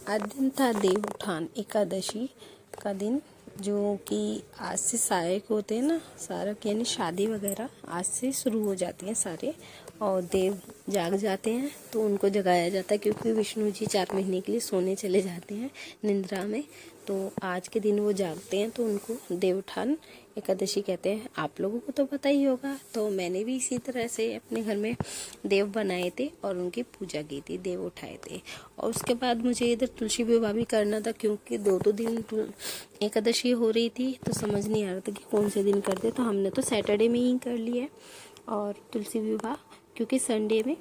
आज दिन था देवउठान एकादशी का दिन, जो कि आज से सहायक होते हैं ना, सारक यानी शादी वगैरह आज से शुरू हो जाती हैं सारे, और देव जाग जाते हैं तो उनको जगाया जाता है, क्योंकि विष्णु जी 4 महीने के लिए सोने चले जाते हैं निद्रा में। तो आज के दिन वो जागते हैं तो उनको देवउठान एकादशी कहते हैं। आप लोगों को तो पता ही होगा। तो मैंने भी इसी तरह से अपने घर में देव बनाए थे और उनकी पूजा की थी, देव उठाए थे। और उसके बाद मुझे इधर तुलसी विवाह भी करना था, क्योंकि 2 दिन एकादशी हो रही थी तो समझ नहीं आ रहा था कि कौन से दिन करते। तो हमने तो सैटरडे में ही कर लिया और तुलसी विवाह, क्योंकि संडे में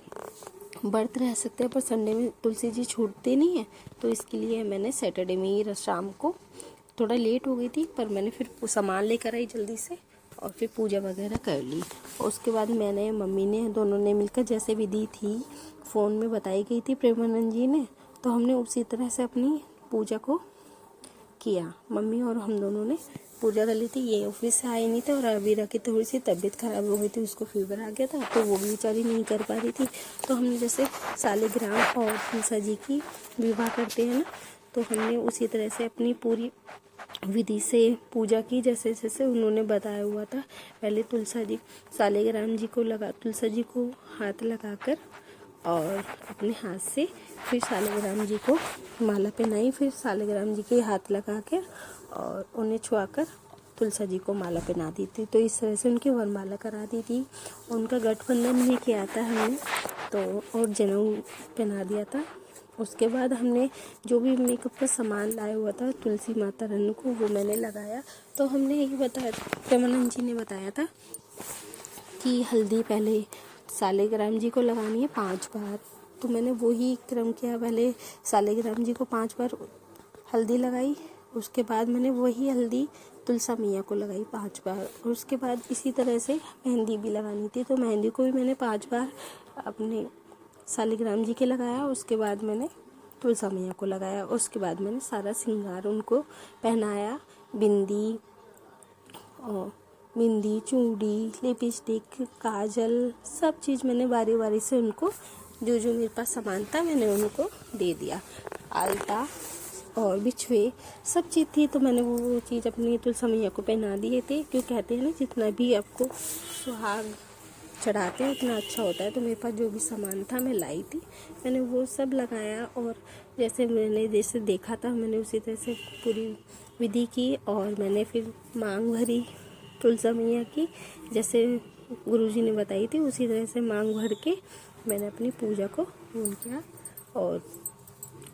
व्रत रह सकते हैं पर संडे में तुलसी जी छूटते नहीं है, तो इसके लिए मैंने सैटरडे में ही शाम को, थोड़ा लेट हो गई थी पर मैंने फिर सामान लेकर आई जल्दी से और फिर पूजा वगैरह कर ली। और उसके बाद मैंने, मम्मी ने, दोनों ने मिलकर, जैसे विधि थी फ़ोन में बताई गई थी प्रेमानंद जी ने, तो हमने उसी तरह से अपनी पूजा को किया। मम्मी और हम दोनों ने पूजा कर ली थी। ये ऑफिस से आए नहीं थे और अबीरा की थोड़ी सी तबीयत खराब हो गई थी, उसको फीवर आ गया था तो वो भी बेचारी नहीं कर पा रही थी। तो हमने जैसे सालिग्राम और तुलसा जी की विवाह करते हैं ना, तो हमने उसी तरह से अपनी पूरी विधि से पूजा की, जैसे जैसे उन्होंने बताया हुआ था। पहले तुलसा जी, सालिग्राम जी को तुलसा जी को हाथ लगाकर और अपने हाथ से फिर सालिग्राम जी को माला पहनाई, फिर सालिग्राम जी के हाथ लगा कर और उन्हें छुआकर तुलसा जी को माला पहना दी थी। तो इस तरह से उनकी वरमाला करा दी थी। उनका गठबंधन भी किया था हमने, तो और जनेऊ पहना दिया था। उसके बाद हमने जो भी मेकअप का सामान लाया हुआ था तुलसी माता रानी को, वो मैंने लगाया। तो हमने ये बताया, प्रेमानंद जी ने बताया था कि हल्दी पहले सालिग्राम जी को लगानी है 5 बार। तो मैंने वही क्रम किया, पहले सालिग्राम जी को 5 बार हल्दी लगाई, उसके बाद मैंने वही हल्दी तुलसा मैया को लगाई 5 बार, और उसके बाद इसी तरह से मेहंदी भी लगानी थी। तो मेहंदी को भी मैंने 5 बार अपने सालिग्राम जी के लगाया, उसके बाद मैंने तुलसा मैया को लगाया, उसके बाद मैंने सारा श्रृंगार उनको पहनाया, बिंदी और बिंदी, चूड़ी, लिपस्टिक, काजल, सब चीज़ मैंने बारी बारी से उनको, जो जो मेरे पास सामान था मैंने उनको दे दिया। आलता और बिछुए सब चीज़ थी, तो मैंने वो चीज़ अपनी तुलसा मैया को पहना दिए थे। क्यों कहते हैं ना, जितना भी आपको सुहाग चढ़ाते हैं उतना अच्छा होता है। तो मेरे पास जो भी सामान था मैं लाई थी, मैंने वो सब लगाया, और जैसे देखा था मैंने उसी तरह से पूरी विधि की। और मैंने फिर मांग भरी तुलसा मैया की, जैसे गुरुजी ने बताई थी उसी तरह से मांग भर के मैंने अपनी पूजा को पूर्ण किया। और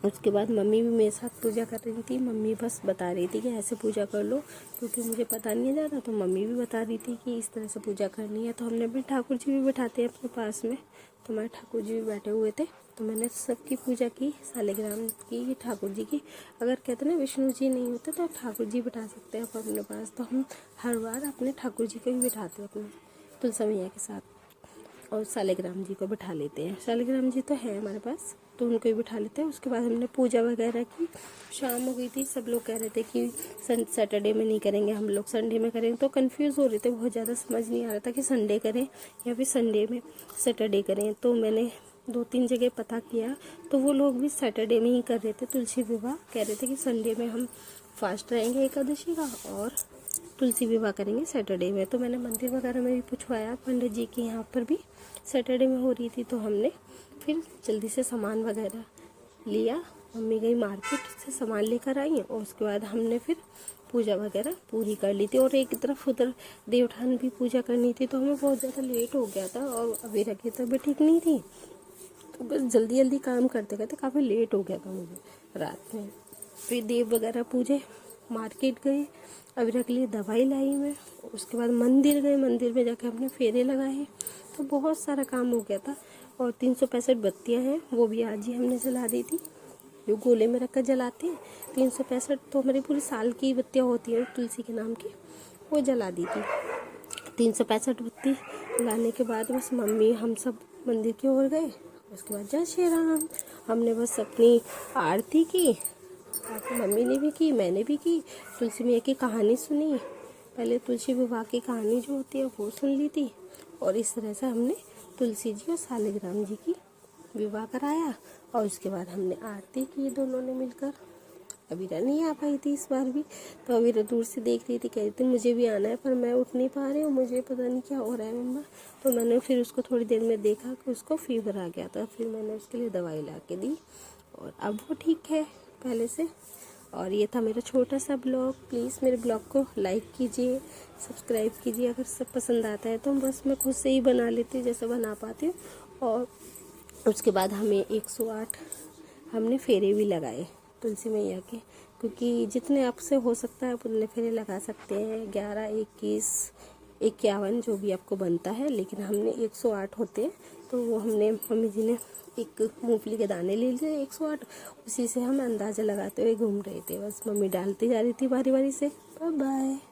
उसके बाद मम्मी भी मेरे साथ पूजा कर रही थी। मम्मी बस बता रही थी कि ऐसे पूजा कर लो, क्योंकि मुझे पता नहीं है ज़्यादा, तो मम्मी भी बता रही थी कि इस तरह से पूजा करनी है। तो हमने अपने ठाकुर जी भी बैठाते हैं अपने पास में, तो हमारे ठाकुर जी भी बैठे हुए थे, तो मैंने सबकी पूजा की, सालिग्राम की, ठाकुर जी की। अगर कहते ना विष्णु जी नहीं होते तो ठाकुर जी बैठा सकते हैं अपने पास, तो हम हर बार अपने ठाकुर जी को भी बैठाते हैं अपने तुलसा मैया के साथ, और सालिग्राम जी को बिठा लेते हैं। सालिग्राम जी तो है हमारे पास, तो उनको ही बिठा लेते हैं। उसके बाद हमने पूजा वगैरह की, शाम हो गई थी। सब लोग कह रहे थे कि सैटरडे में नहीं करेंगे, हम लोग संडे में करेंगे। तो कंफ्यूज हो रहे थे, बहुत ज़्यादा समझ नहीं आ रहा था कि संडे करें या फिर संडे में सैटरडे करें। तो मैंने 2-3 जगह पता किया, तो वो लोग भी सैटरडे में ही कर रहे थे तुलसी विवाह। कह रहे थे कि संडे में हम फास्ट रहेंगे एकादशी का और तुलसी विवाह करेंगे सैटरडे में। तो मैंने मंदिर वगैरह में भी पूछवाया, पंडित जी के यहाँ पर भी सैटरडे में हो रही थी। तो हमने फिर जल्दी से सामान वगैरह लिया, मम्मी गई मार्केट से सामान लेकर आई, और उसके बाद हमने फिर पूजा वगैरह पूरी कर ली थी। और एक तरफ उधर देवउठान भी पूजा करनी थी, तो हमें बहुत ज़्यादा लेट हो गया था, और अबीरा की तबीयत ठीक नहीं थी, तो बस जल्दी जल्दी काम करते करते काफ़ी लेट हो गया था मुझे रात में। फिर देव वगैरह पूजे, मार्केट गए, अबीरा के लिए दवाई लाई मैं, उसके बाद मंदिर गए, मंदिर में जाके अपने फेरे लगाए। तो बहुत सारा काम हो गया था। और 365 बत्तियाँ हैं, वो भी आज ही हमने जला दी थी, जो गोले में रखकर जलाते हैं। 365 तो हमारी पूरी साल की बत्तियाँ होती हैं तुलसी के नाम की, वो जला दी थी। 365 बत्ती जलाने के बाद बस मम्मी हम सब मंदिर की ओर गए। उसके बाद जय श्री राम, हमने बस अपनी आरती की, आरती मम्मी ने भी की, मैंने भी की, तुलसी मैया की कहानी सुनी। पहले तुलसी विवाह की कहानी जो होती है वो सुन ली थी, और इस तरह से हमने तुलसी जी और सालिग्राम जी की विवाह कराया और उसके बाद हमने आरती की दोनों ने मिलकर। अबीरा नहीं आ पाई थी इस बार भी, तो अबीरा दूर से देख रही थी, कह रही थी मुझे भी आना है पर मैं उठ नहीं पा रही हूँ, मुझे पता नहीं क्या हो रहा है मम्मा। तो मैंने फिर उसको थोड़ी देर में देखा कि उसको फीवर आ गया था, फिर मैंने उसके लिए दवाई ला के दी और अब वो ठीक है पहले से। और ये था मेरा छोटा सा ब्लॉग। प्लीज़ मेरे ब्लॉग को लाइक कीजिए, सब्सक्राइब कीजिए अगर सब पसंद आता है तो। बस मैं खुद से ही बना लेती हूँ जैसे बना पाती हूँ। और उसके बाद हमें 108 हमने फेरे भी लगाए तुलसी मैया के, क्योंकि जितने आपसे हो सकता है आप उतने फेरे लगा सकते हैं, 11, 21, 51 जो भी आपको बनता है। लेकिन हमने 108 होते हैं तो वो हमने मम्मी जी ने एक मूंगफली के दाने ले लिए 108, उसी से हम अंदाज़ा लगाते हुए घूम रहे थे। बस मम्मी डालती जा रही थी बारी बारी से। Bye bye.